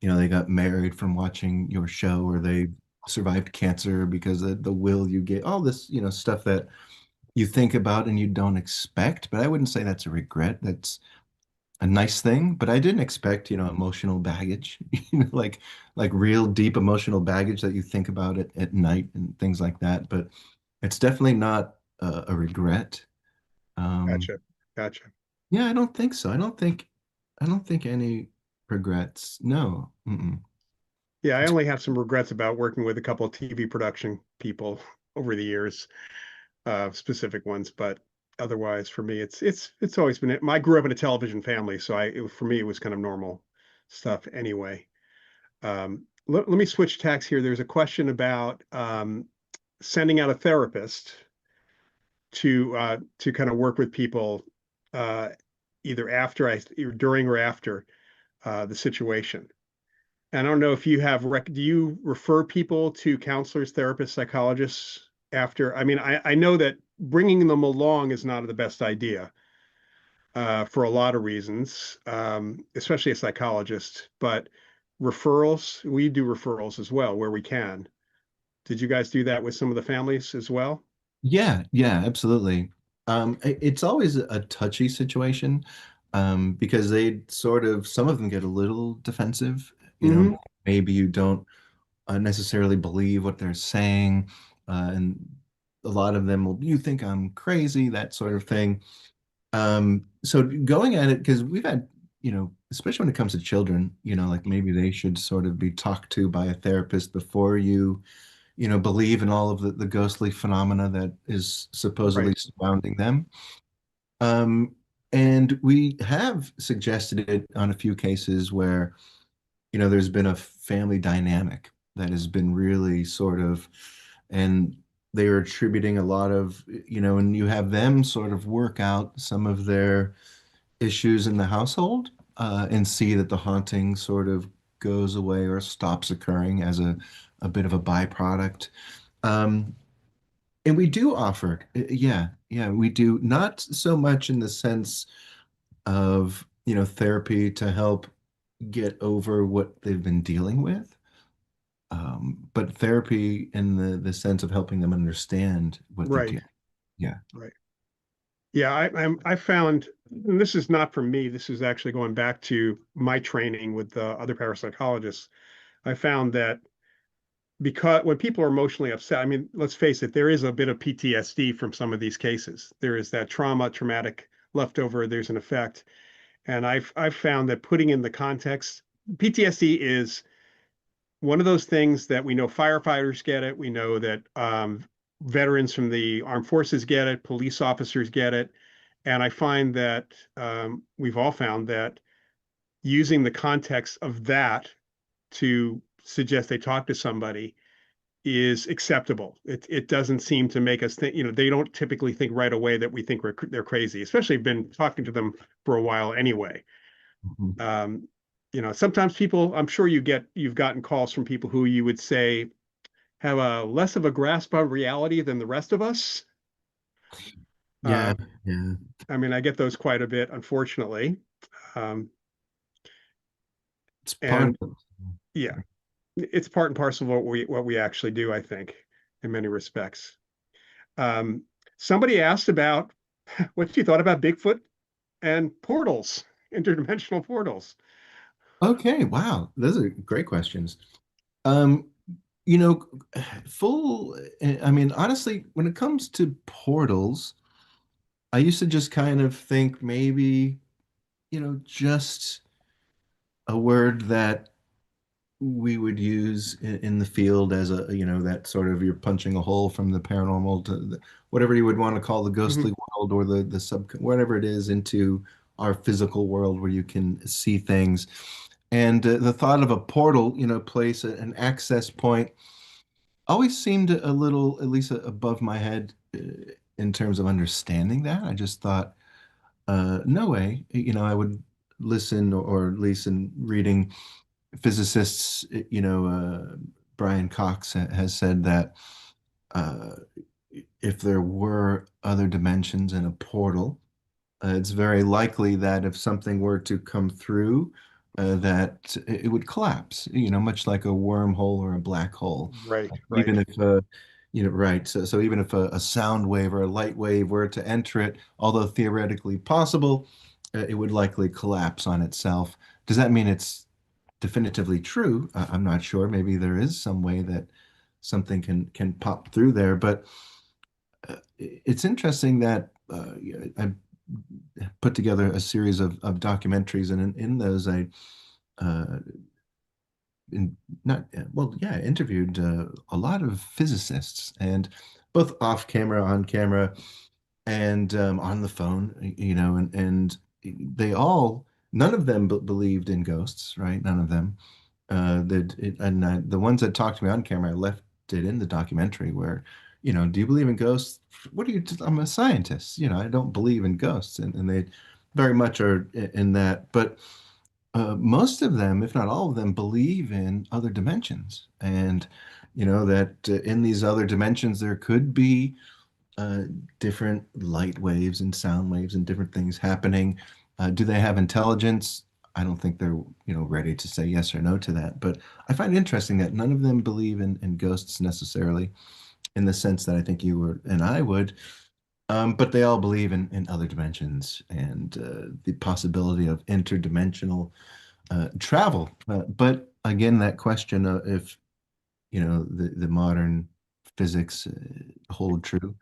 they got married from watching your show, or they survived cancer because of the will you get, all this, stuff that you think about and you don't expect. But I wouldn't say that's a regret. That's a nice thing, but I didn't expect, emotional baggage, like real deep emotional baggage that you think about it at night and things like that. But it's definitely not a regret. Um, Gotcha. Gotcha. yeah, I don't think so. I don't think any regrets. No. Mm-mm. Yeah, I only have some regrets about working with a couple of TV production people over the years, specific ones, but otherwise for me it's always been I grew up in a television family, so for me it was kind of normal stuff anyway. Let me switch tacks here. There's a question about sending out a therapist to kind of work with people uh, either during or after the situation. And I don't know if you have do you refer people to counselors, therapists, psychologists after? I mean, I know that bringing them along is not the best idea for a lot of reasons, especially a psychologist, but referrals, we do referrals as well where we can. Did you guys do that with some of the families as well? Yeah, yeah, absolutely. It's always a touchy situation, because some of them get a little defensive. Hmm. Maybe you don't necessarily believe what they're saying, and a lot of them will, you think I'm crazy, that sort of thing. So going at it, because we've had, especially when it comes to children, like maybe they should sort of be talked to by a therapist before you believe in all of the ghostly phenomena that is supposedly Right. surrounding them. Um, and we have suggested it on a few cases where, there's been a family dynamic that has been really sort of, and they are attributing a lot of, and you have them sort of work out some of their issues in the household, and see that the haunting sort of goes away or stops occurring as a bit of a byproduct. Um, and we do offer, yeah, yeah, we do. Not so much in the sense of, therapy to help get over what they've been dealing with. But therapy in the sense of helping them understand what they're Right, doing. Yeah. right. Yeah, I found, and this is not from me. This is actually going back to my training with other parapsychologists. I found that because when people are emotionally upset, I mean, let's face it, there is a bit of PTSD from some of these cases. There is that traumatic leftover. There's an effect, and I've found that putting in the context, PTSD is one of those things that we know firefighters get it. We know that veterans from the armed forces get it. Police officers get it. And I find that we've all found that using the context of that to suggest they talk to somebody is acceptable. It doesn't seem to make us think, they don't typically think right away that we think they're crazy, especially if you've been talking to them for a while anyway. Mhm. Um, sometimes people, I'm sure you've gotten calls from people who you would say have a less of a grasp on reality than the rest of us. Yeah, Uh, yeah. I mean, I get those quite a bit, unfortunately. Um, It's part and of yeah, it's part and parcel of what we actually do, I think, in many respects. Um, Somebody asked about what you thought about Bigfoot and portals, interdimensional portals. Okay, wow. Those are great questions. Um, you know, full, I mean, honestly, when it comes to portals, I used to just kind of think maybe, just a word that we would use in the field as that sort of you're punching a hole from the paranormal to whatever you would want to call the ghostly Mhm. world or the sub, whatever it is, into our physical world where you can see things. And the thought of a portal, place, an access point, always seemed a little, at least above my head in terms of understanding that. I just thought, no way, I would listen or at least in reading physicists, Brian Cox has said that uh, if there were other dimensions in a portal, it's very likely that if something were to come through, that it would collapse, much like a wormhole or a black hole. Right, Even right, if, right. So even if a sound wave or a light wave were to enter it, although theoretically possible, it would likely collapse on itself. Does that mean it's definitively true? I'm not sure. Maybe there is some way that something can pop through there, but it's interesting that yeah, I put together a series of documentaries, and in those uh, in, not well, yeah, interviewed a lot of physicists, and both off camera, on camera, and on the phone, and they all, none of them believed in ghosts, right? None of them. The ones that talked to me on camera, I left it in the documentary where, do you believe in ghosts? What do you? I'm a scientist. I don't believe in ghosts, and they very much are in that. But most of them, if not all of them, believe in other dimensions, and that in these other dimensions there could be uh, different light waves and sound waves and different things happening. Do they have intelligence? I don't think they're, ready to say yes or no to that. But I find it interesting that none of them believe in ghosts necessarily, in the sense that I think you would and I would. But they all believe in other dimensions and the possibility of interdimensional travel. But again, that question if the modern physics hold true,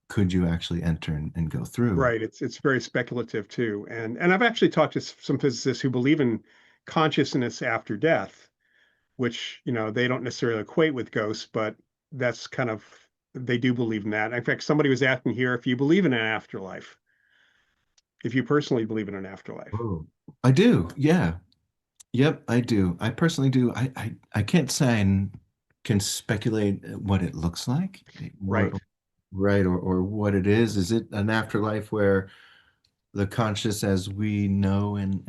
could you actually enter and go through? right. It's very speculative too, and I've actually talked to some physicists who believe in consciousness after death, which they don't necessarily equate with ghosts, but that's kind of they do believe in that. In fact, somebody was asking here if you believe in an afterlife, if you personally believe in an afterlife. Oh, I do. Yeah. Yep, I do. I personally do. I can't say can speculate what it looks like, Right. right, or what it is. Is it an afterlife where the conscious as we know and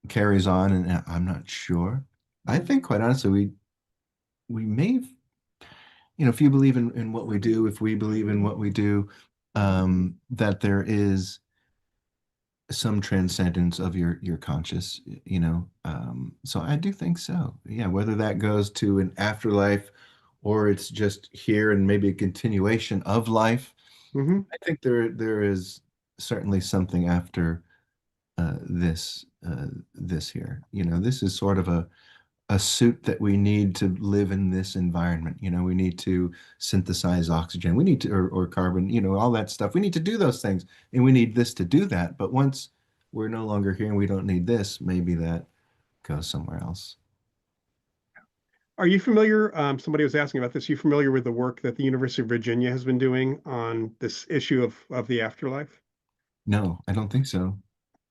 carries on? And I'm not sure. I think quite honestly, we may have, if you believe in what we do, if we believe in what we do, that there is some transcendence of your conscious, you know. So I do think so. Yeah, whether that goes to an afterlife or it's just here and maybe a continuation of life, Hmm. I think there is certainly something after this here. You know, this is sort of a suit that we need to live in this environment. You know, we need to synthesize oxygen. We need to, or carbon, you know, all that stuff. We need to do those things, and we need this to do that. But once we're no longer here and we don't need this, maybe that goes somewhere else. Are you familiar? Somebody was asking about this. Are you familiar with the work that the University of Virginia has been doing on this issue of the afterlife? No, I don't think so.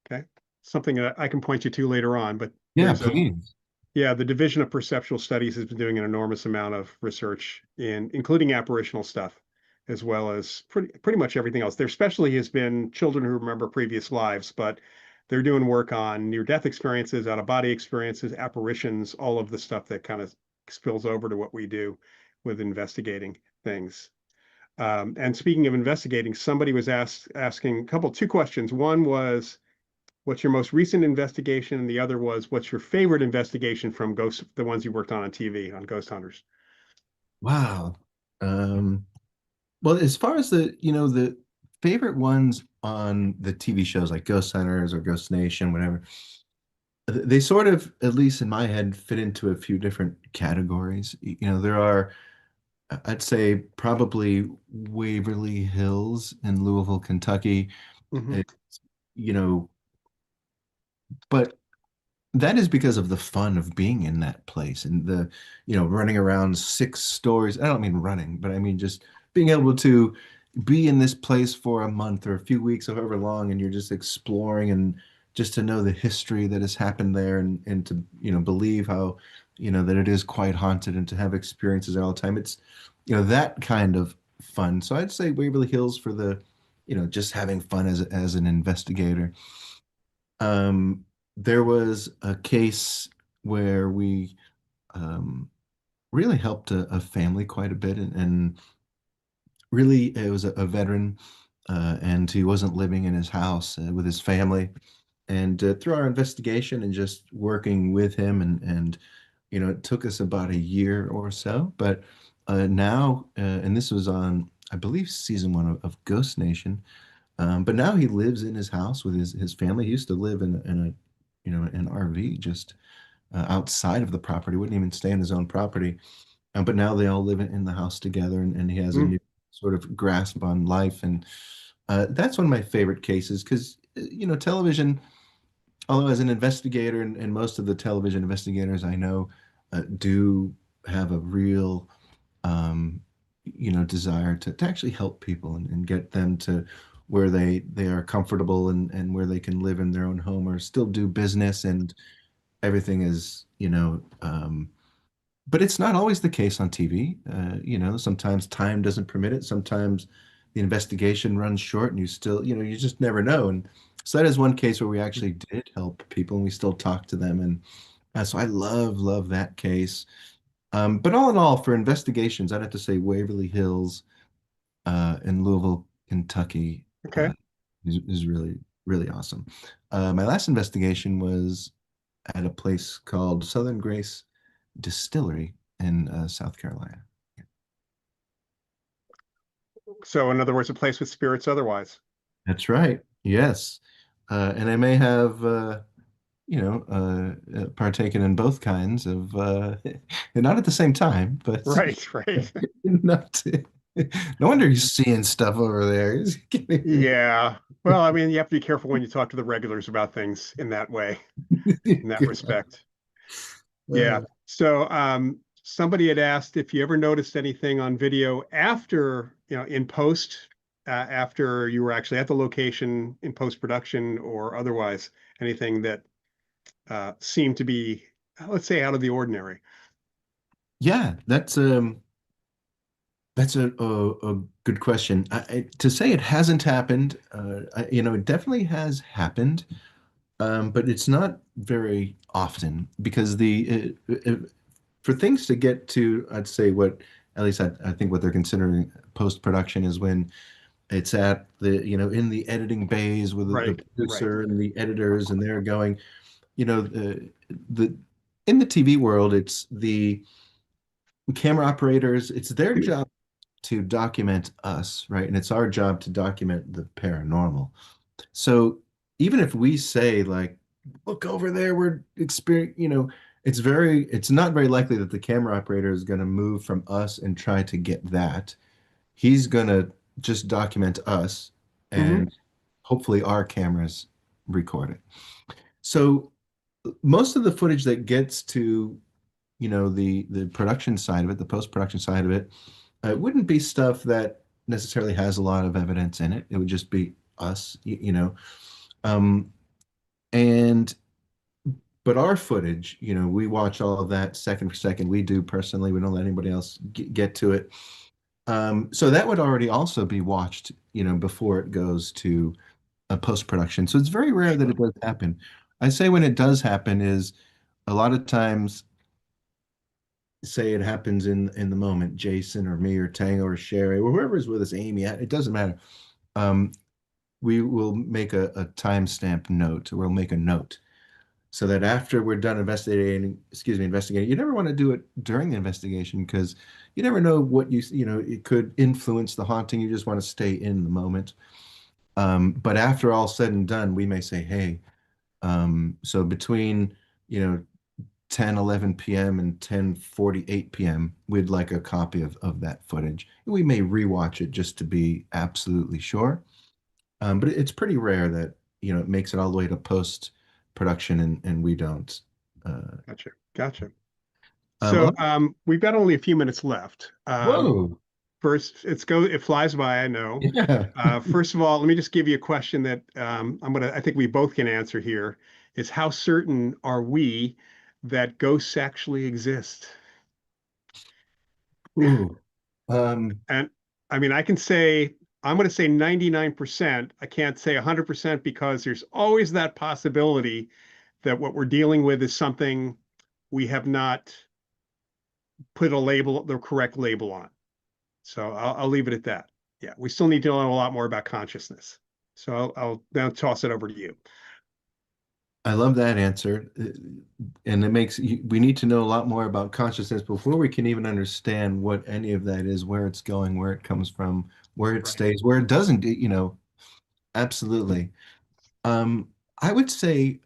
Okay. Something that I can point you to later on, but Yeah, there's a please. yeah, the Division of Perceptual Studies has been doing an enormous amount of research in including apparitional stuff, as well as pretty much everything else. Their specialty has been children who remember previous lives, but they're doing work on near-death experiences, out-of-body experiences, apparitions, all of the stuff that kind of spills over to what we do with investigating things. And speaking of investigating, somebody was asking two questions. One was, what's your most recent investigation? And the other was, what's your favorite investigation from the ones you worked on TV on Ghost Hunters? Wow. Um, well, as far as the favorite ones on the TV shows like Ghost Hunters or Ghost Nation, whatever, they sort of, at least in my head, fit into a few different categories. You know, there are, I'd say, probably Waverly Hills in Louisville, Kentucky. Hmm. It's, you know, but that is because of the fun of being in that place and running around 6 stories. I don't mean running, but I mean just being able to be in this place for a month or a few weeks or however long, and you're just exploring and just to know the history that has happened there and to, believe how, that it is quite haunted and to have experiences all the time. It's, that kind of fun. So I'd say Waverly Hills for the, just having fun as an investigator. Um, there was a case where we um, really helped a family quite a bit, and really it was a veteran, and he wasn't living in his house with his family. And through our investigation and just working with him, and it took us about a year or so, but now, and this was on, I believe, season one of Ghost Nation. But now he lives in his house with his family. He used to live in a an RV just outside of the property. Wouldn't even stay in his own property. But now they all live in the house together, and he has a new sort of grasp on life. And that's one of my favorite cases because television. Although as an investigator, and most of the television investigators I know do have a real desire to actually help people and get them to where they are comfortable and where they can live in their own home or still do business and everything is, but it's not always the case on TV. Sometimes time doesn't permit it. Sometimes the investigation runs short and you still, you just never know. And so that is one case where we actually did help people and we still talk to them. And so I love that case. But all in all, for investigations, I'd have to say Waverly Hills in Louisville, Kentucky Okay. is really, really awesome. My last investigation was at a place called Southern Grace Distillery in South Carolina. So, in other words, a place with spirits otherwise. That's right. Yes. And I may have, partaken in both kinds of, and not at the same time, but Right, right. not to, no wonder he's seeing stuff over there. Yeah. Well, I mean, you have to be careful when you talk to the regulars about things in that way, in that respect. Yeah. So, somebody had asked if you ever noticed anything on video after, in post, after you were actually at the location in post production or otherwise, anything that seemed to be, let's say, out of the ordinary. Yeah, that's a good question. To say it hasn't happened, it definitely has happened, but it's not very often because for things to get to, I'd say what, at least I think what they're considering post-production is when It's at the, in the editing bays with the Right, right. producer and the editors, and they're going, the in the TV world, it's the camera operators, it's their job to document us, right? And it's our job to document the paranormal. So even if we say like, look over there, we're experiencing, it's not very likely that the camera operator is going to move from us and try to get that. He's going to just document us Hmm. and hopefully our cameras record it. So most of the footage that gets to, the production side of it, the post-production side of it, it wouldn't be stuff that necessarily has a lot of evidence in it. It would just be us, Um, and but our footage, we watch all of that second for second. We do personally. We don't let anybody else get to it. So that would already also be watched, before it goes to a post-production. So it's very rare that it Sure. does happen. I say when it does happen is a lot of times, say it happens in the moment, Jason or me or Tango or Sherry or whoever's with us, Amy, it doesn't matter. Um, we will make a timestamp note, or we'll make a note so that after we're done investigating, you never want to do it during the investigation because you never know what it could influence the haunting. You just want to stay in the moment. But after all said and done, we may say, hey, so between, you know, 10:11 p.m. and 10:48 p.m., we'd like a copy of that footage. We may rewatch it just to be absolutely sure. But it's pretty rare that, it makes it all the way to post production and we don't. Uh, Gotcha. Gotcha. um, So we've got only a few minutes left. whoa. First, it flies by, I know. Yeah. First of all, let me just give you a question that I think we both can answer here is how certain are we that ghosts actually exist? Ooh. Um, And I mean, I'm going to say 99%. I can't say 100% because there's always that possibility that what we're dealing with is something we have not put the correct label on. So I'll leave it at that. Yeah, we still need to know a lot more about consciousness. So I'll now toss it over to you. I love that answer. And we need to know a lot more about consciousness before we can even understand what any of that is, where it's going, where it comes from, where it Right. stays, where it doesn't, absolutely. Um, I would say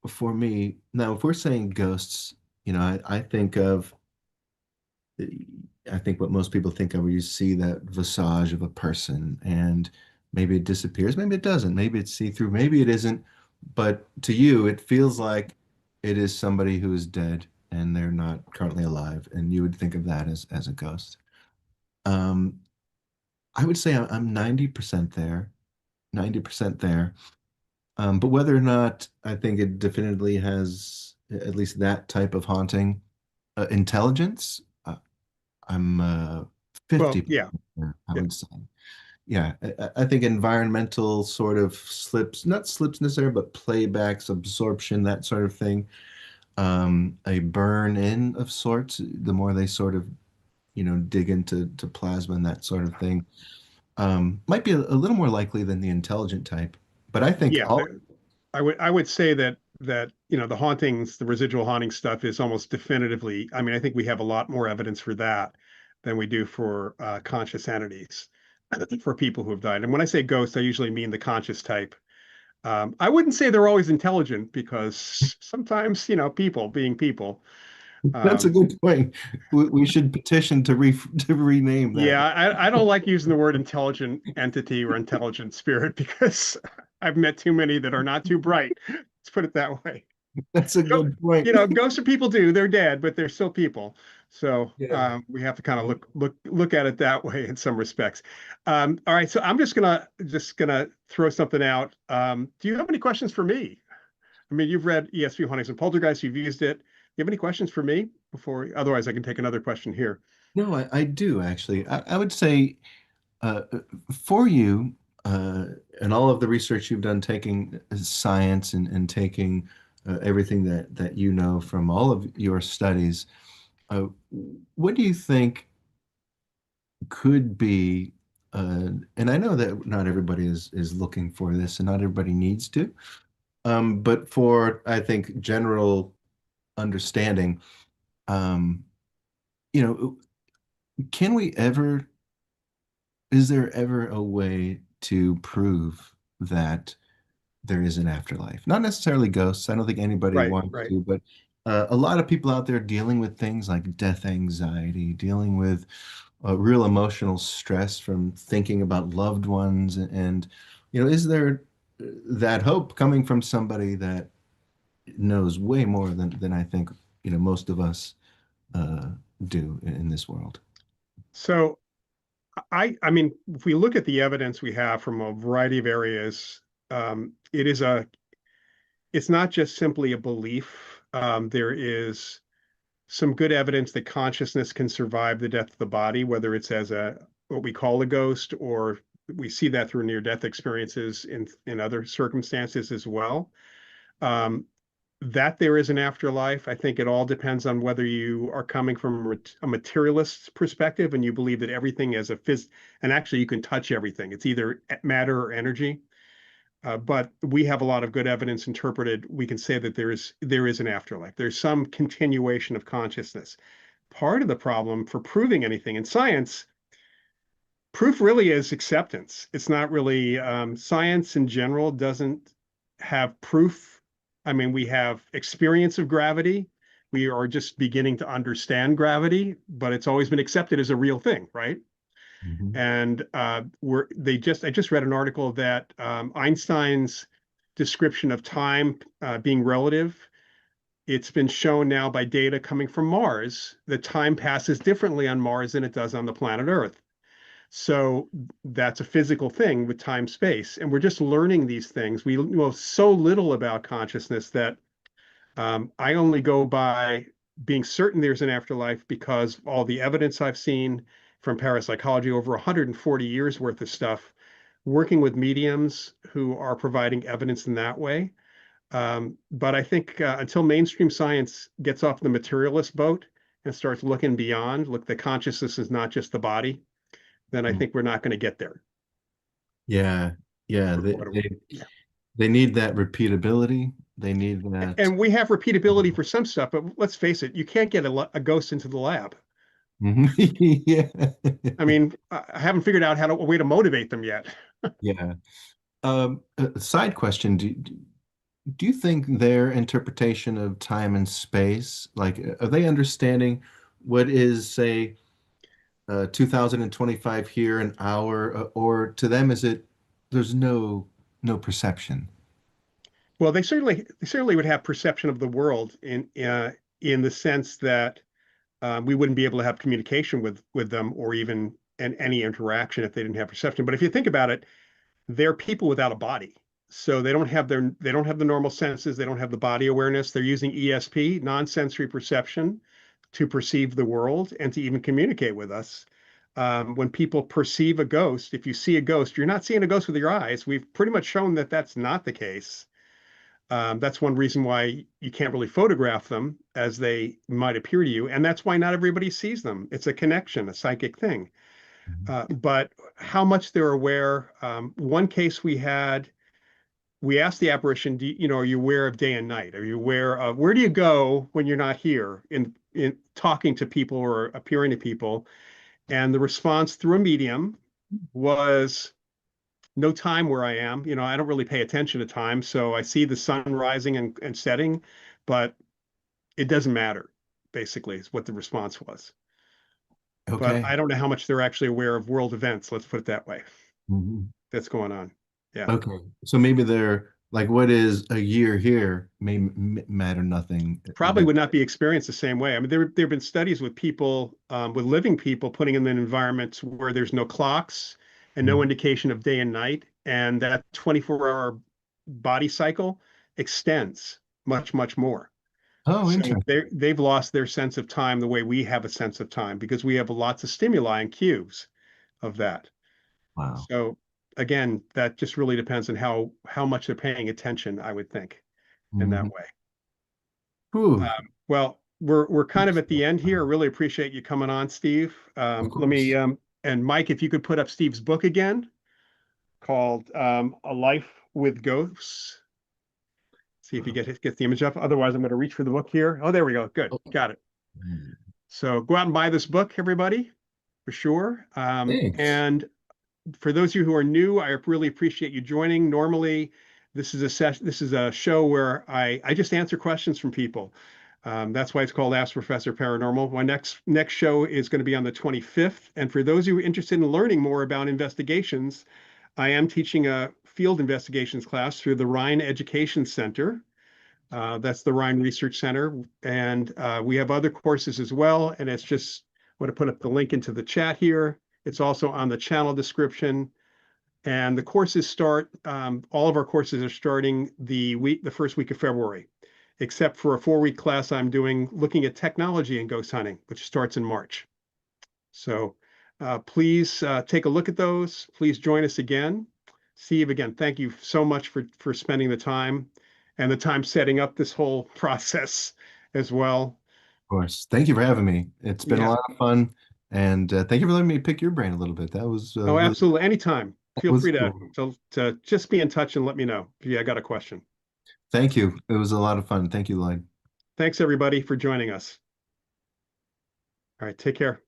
for me, now, if we're saying ghosts, I think of, I think what most people think of where you see that visage of a person and maybe it disappears, maybe it doesn't, maybe it's see-through, maybe it isn't. But to you, it feels like it is somebody who is dead and they're not currently alive, and you would think of that as a ghost. Um, I would say I'm 90% there, 90% there. But whether or not I think it definitively has at least that type of haunting intelligence, I'm Well, 50, yeah, I yeah, would say. Yeah, I think environmental sort of slips, not slips necessarily, but playbacks, absorption, that sort of thing. A burn in of sorts, the more they sort of, dig into plasma and that sort of thing, might be a little more likely than the intelligent type. But I think yeah. all, I would say that the hauntings, the residual haunting stuff is almost definitively. I mean, I think we have a lot more evidence for that than we do for conscious entities for people who have died. And when I say ghosts, I usually mean the conscious type. I wouldn't say they're always intelligent because sometimes, people being people. that's a Um, good point. We should petition to rename that. yeah, I don't like using the word intelligent entity or intelligent spirit because I've met too many that are not too bright. Let's put it that way. That's a Go- good point. Ghosts are people too. They're dead, but they're still people. So Yeah. we have to kind of look at it that way in some respects. All right, so I'm just gonna throw something out. Do you have any questions for me? I mean, you've read ESP Hauntings and Poltergeist. You've used it. Do you have any questions for me before? Otherwise, I can take another question here. No, I do actually. I would say uh, for you and all of the research you've done, taking science and taking everything that you know from all of your studies, uh, what do you think could be? And I know that not everybody is looking for this, and not everybody needs to. But for I think general understanding, um, you know, can we ever, is there ever a way to prove that there is an afterlife? Not necessarily ghosts. I don't think anybody Right, wants right. to, but a lot of people out there dealing with things like death anxiety, dealing with real emotional stress from thinking about loved ones, and is there that hope coming from somebody that knows way more than I think most of us uh, do in this world? So I mean, if we look at the evidence we have from a variety of areas, it is it's not just simply a belief. There is some good evidence that consciousness can survive the death of the body, whether it's as a what we call a ghost, or we see that through near-death experiences in other circumstances as well. Um, that there is an afterlife, I think it all depends on whether you are coming from a materialist perspective and you believe that everything is and actually you can touch everything. It's either matter or energy. But we have a lot of good evidence interpreted. We can say that there is an afterlife. There's some continuation of consciousness. Part of the problem for proving anything in science, proof really is acceptance. It's not really science in general doesn't have proof. I mean, we have experience of gravity. We are just beginning to understand gravity, but it's always been accepted as a real thing, right? Mhm. And I just read an article that Einstein's description of time being relative, it's been shown now by data coming from Mars that time passes differently on Mars than it does on the planet Earth. So that's a physical thing with time space. And we're just learning these things. We know so little about consciousness that I only go by being certain there's an afterlife because all the evidence I've seen from parapsychology, over 140 years worth of stuff, working with mediums who are providing evidence in that way. But I think until mainstream science gets off the materialist boat and starts looking beyond, look, the consciousness is not just the body, then I think we're not going to get there. Yeah, yeah, For what it- yeah. they need that repeatability. They need that. And we have repeatability for some stuff, but let's face it, you can't get a ghost into the lab. Mhm. Yeah. I mean, I haven't figured out a way to motivate them yet. Yeah. A side question, do you think their interpretation of time and space, like, are they understanding what is, say, 2025 here, an hour, or to them is it there's no perception? Well, they certainly would have perception of the world in the sense that we wouldn't be able to have communication with them or even any interaction if they didn't have perception. But if you think about it, they're people without a body. So they don't have the normal senses, they don't have the body awareness. They're using ESP, non-sensory perception, to perceive the world and to even communicate with us. When people perceive a ghost, if you see a ghost, you're not seeing a ghost with your eyes. We've pretty much shown that that's not the case. That's one reason why you can't really photograph them as they might appear to you. And that's why not everybody sees them. It's a connection, a psychic thing. Mhm. But how much they're aware, one case we asked the apparition, are you aware of day and night? Are you aware of where do you go when you're not here in talking to people or appearing to people? And the response through a medium was no time where I am. I don't really pay attention to time. So I see the sun rising and setting, but it doesn't matter, basically, is what the response was. But Okay. I don't know how much they're actually aware of world events. Let's put it that way. Mhm. That's going on. Yeah. Okay. So maybe they're like, what is a year here may matter nothing. Probably would not be experienced the same way. I mean, there have been studies with people, with living people, putting them in environments where there's no clocks and no Mhm. indication of day and night, and that 24-hour body cycle extends much, much more. Oh, So interesting. they've lost their sense of time the way we have a sense of time because we have lots of stimuli and cues of that. Wow. So again, that just really depends on how much they're paying attention, I would think, in that Mhm. way. Whew. Well, we're kind of at the end here. I really appreciate you coming on, Steve. Of Let me course. And Mike, if you could put up Steve's book again called A Life with Ghosts. See if you get the image up. Otherwise, I'm going to reach for the book here. Oh, there we go. Good. Oh, Got it. mm, So go out and buy this book, everybody, for sure. thanks. And for those of you who are new, I really appreciate you joining. Normally, this is a show where I just answer questions from people. That's why it's called Ask Professor Paranormal. My next show is going to be on the 25th. And for those of you interested in learning more about investigations, I am teaching a field investigations class through the Rhine Education Center. That's the Rhine Research Center. And we have other courses as well. And it's just, I want to put up the link into the chat here. It's also on the channel description. And the courses start, all of our courses are starting the first week of February, except for a 4-week class I'm doing looking at technology and ghost hunting, which starts in March. So please take a look at those. Please join us again. Steve, again, thank you so much for spending the time and the time setting up this whole process as well. Of course. Thank you for having me. It's been a Yeah. lot of fun, and thank you for letting me pick your brain a little bit. That was Oh, really absolutely. Anytime. that Feel was free to, cool. to just be in touch and let me know if you got a question. Thank you. It was a lot of fun. Thank you, Lloyd. Thanks, everybody, for joining us. All right. Take care.